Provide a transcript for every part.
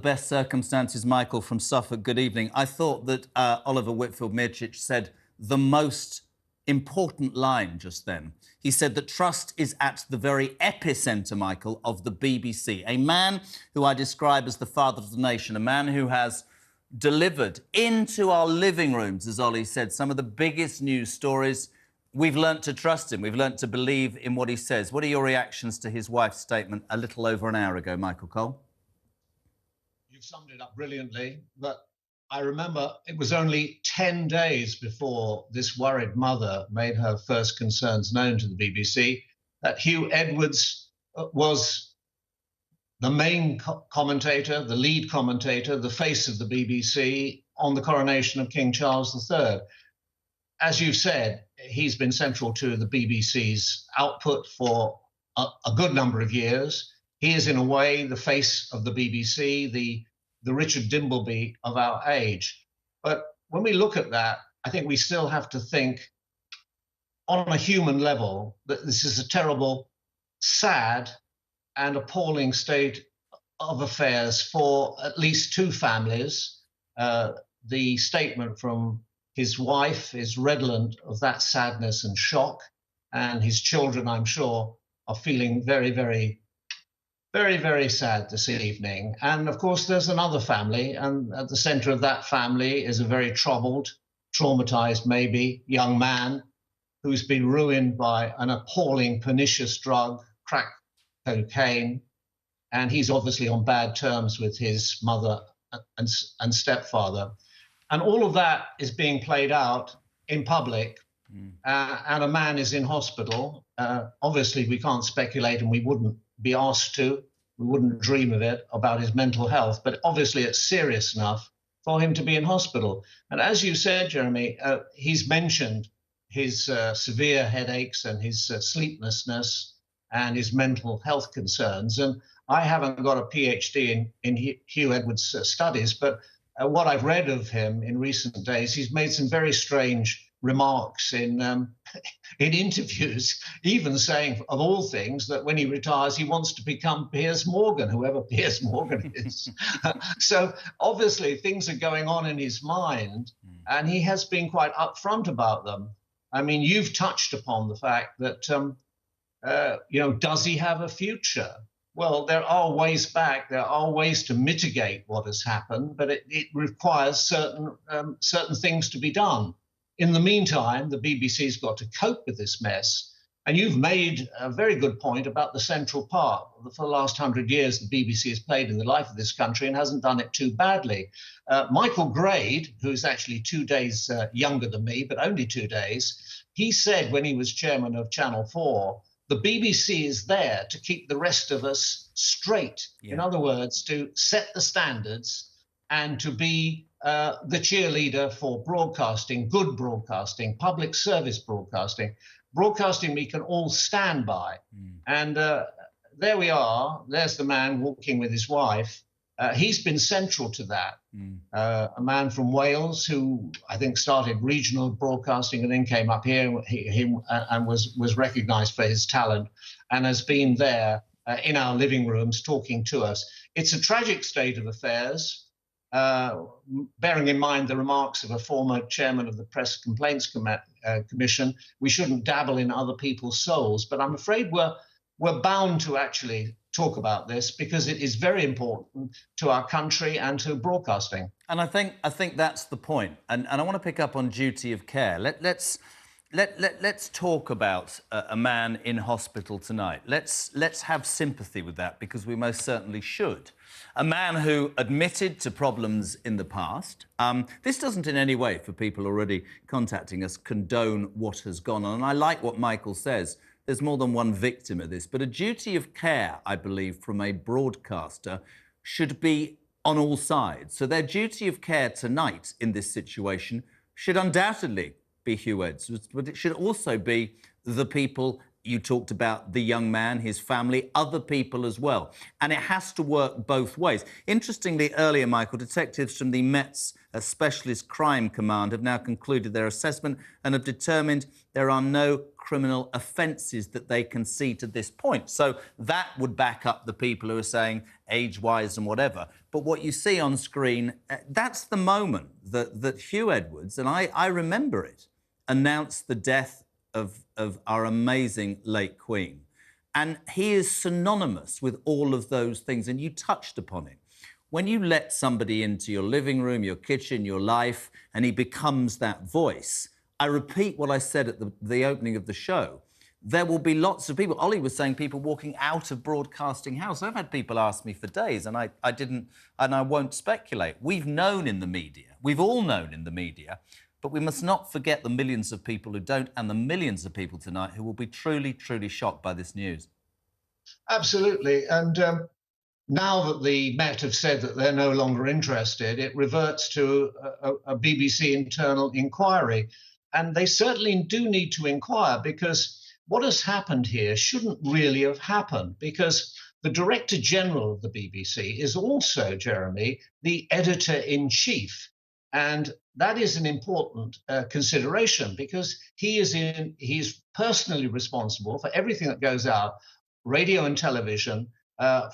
Best circumstances, Michael from Suffolk. Good evening. I thought that Oliver Whitfield-Mircic said the most important line just then. He said that trust is at the very epicentre, Michael, of the BBC. A man who I describe as the father of the nation, a man who has delivered into our living rooms, as Ollie said, some of the biggest news stories. We've learnt to trust him. We've learnt to believe in what he says. What are your reactions to his wife's statement a little over an hour ago, Michael Cole? You've summed it up brilliantly, but I remember it was only 10 days before this worried mother made her first concerns known to the BBC that Huw Edwards was the main commentator, the lead commentator, the face of the BBC on the coronation of King Charles III. As you've said, he's been central to the BBC's output for a good number of years. He is, in a way, the face of the BBC, the Richard Dimbleby of our age. But when we look at that, I think we still have to think on a human level that this is a terrible, sad and appalling state of affairs for at least two families. The statement from his wife is redolent of that sadness and shock, and his children, I'm sure, are feeling very, very sad this evening. And of course, there's another family, and at the center of that family is a very troubled, traumatized, maybe, young man who's been ruined by an appalling, pernicious drug, crack cocaine. And he's obviously on bad terms with his mother and stepfather. And all of that is being played out in public. And a man is in hospital. Obviously, we can't speculate, and we wouldn't be asked to. We wouldn't dream of it, about his mental health. But obviously, it's serious enough for him to be in hospital. And as you said, Jeremy, he's mentioned his severe headaches and his sleeplessness and his mental health concerns. And I haven't got a PhD in Huw Edwards' studies, but what I've read of him in recent days, he's made some very strange remarks in interviews, even saying, of all things, that when he retires, he wants to become Piers Morgan, whoever Piers Morgan is. So obviously things are going on in his mind, and he has been quite upfront about them. I mean, you've touched upon the fact that, does he have a future? Well, there are ways back. There are ways to mitigate what has happened, but it requires certain things to be done. In the meantime, the BBC's got to cope with this mess. And you've made a very good point about the central part. For the last 100 years, the BBC has played in the life of this country and hasn't done it too badly. Michael Grade, who's actually 2 days younger than me, but only 2 days, he said when he was chairman of Channel 4, the BBC is there to keep the rest of us straight. Yeah. In other words, to set the standards and to be the cheerleader for broadcasting, good broadcasting, public service broadcasting we can all stand by. And there we are. There's the man walking with his wife. He's been central to that. A man from Wales who I think started regional broadcasting and then came up here and was recognized for his talent and has been there in our living rooms talking to us. It's a tragic state of affairs. Bearing in mind the remarks of a former chairman of the Press Complaints Commission, we shouldn't dabble in other people's souls. But I'm afraid we're bound to actually talk about this because it is very important to our country and to broadcasting. And I think that's the point. And I want to pick up on duty of care. Let's talk about a man in hospital tonight. Let's have sympathy with that, because we most certainly should. A man who admitted to problems in the past. This doesn't in any way, for people already contacting us, condone what has gone on. And I like what Michael says. There's more than one victim of this. But a duty of care, I believe, from a broadcaster should be on all sides. So their duty of care tonight in this situation should undoubtedly be Huw Edwards, but it should also be the people You talked about the young man, his family, other people as well. And it has to work both ways. Interestingly, earlier, Michael, detectives from the Met's Specialist Crime Command have now concluded their assessment and have determined there are no criminal offences that they can see to this point. So that would back up the people who are saying age-wise and whatever. But what you see on screen, that's the moment that Huw Edwards, and I remember it, announced the death of our amazing late Queen. And he is synonymous with all of those things, and you touched upon it. When you let somebody into your living room, your kitchen, your life, and he becomes that voice, I repeat what I said at the opening of the show, there will be lots of people. Ollie was saying people walking out of Broadcasting House. I've had people ask me for days, and I didn't, and I won't speculate. We've known in the media, we've all known in the media, but we must not forget the millions of people who don't, and the millions of people tonight who will be truly, truly shocked by this news. Absolutely. And now that the Met have said that they're no longer interested, it reverts to a BBC internal inquiry. And they certainly do need to inquire, because what has happened here shouldn't really have happened, because the Director General of the BBC is also, Jeremy, the Editor-in-Chief. And that is an important consideration, because he's personally responsible for everything that goes out, radio and television,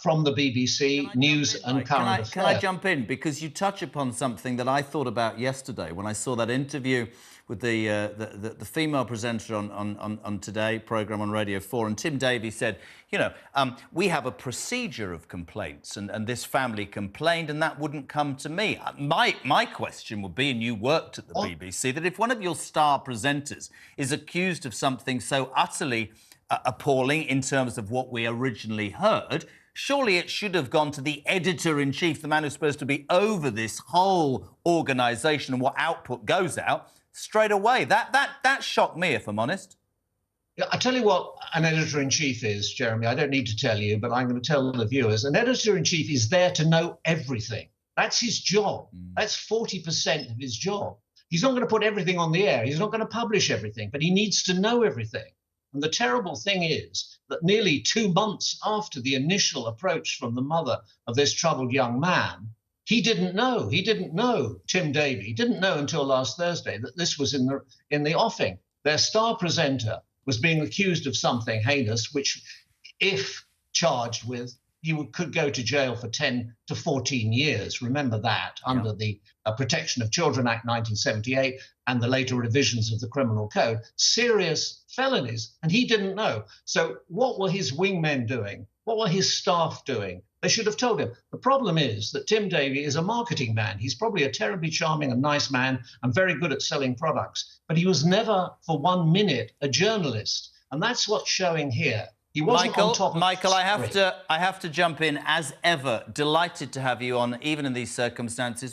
from the BBC, news and current affairs. Can I jump in? Because you touch upon something that I thought about yesterday when I saw that interview with the female presenter on Today programme on Radio 4, and Tim Davies said, you know, we have a procedure of complaints, and this family complained, and that wouldn't come to me. My question would be, and you worked at the BBC, that if one of your star presenters is accused of something so utterly appalling in terms of what we originally heard, surely it should have gone to the editor-in-chief, the man who's supposed to be over this whole organisation and what output goes out, straight away. That shocked me, if I'm honest. Yeah, I tell you what an editor-in-chief is, Jeremy. I don't need to tell you, but I'm going to tell the viewers. An editor-in-chief is there to know everything. That's his job. That's 40% of his job. He's not going to put everything on the air. He's not going to publish everything, but he needs to know everything. And the terrible thing is that nearly 2 months after the initial approach from the mother of this troubled young man, he didn't know. He didn't know, Tim Davie. He didn't know until last Thursday that this was in the offing. Their star presenter was being accused of something heinous, which, if charged with, you could go to jail for 10 to 14 years. Remember that, under the Protection of Children Act 1978 and the later revisions of the Criminal Code. Serious felonies, and he didn't know. So what were his wingmen doing? What were his staff doing? They should have told him. The problem is that Tim Davie is a marketing man. He's probably a terribly charming and nice man and very good at selling products, but he was never for 1 minute a journalist. And that's what's showing here. He wasn't on top of Michael, I have to jump in as ever. Delighted to have you on, even in these circumstances.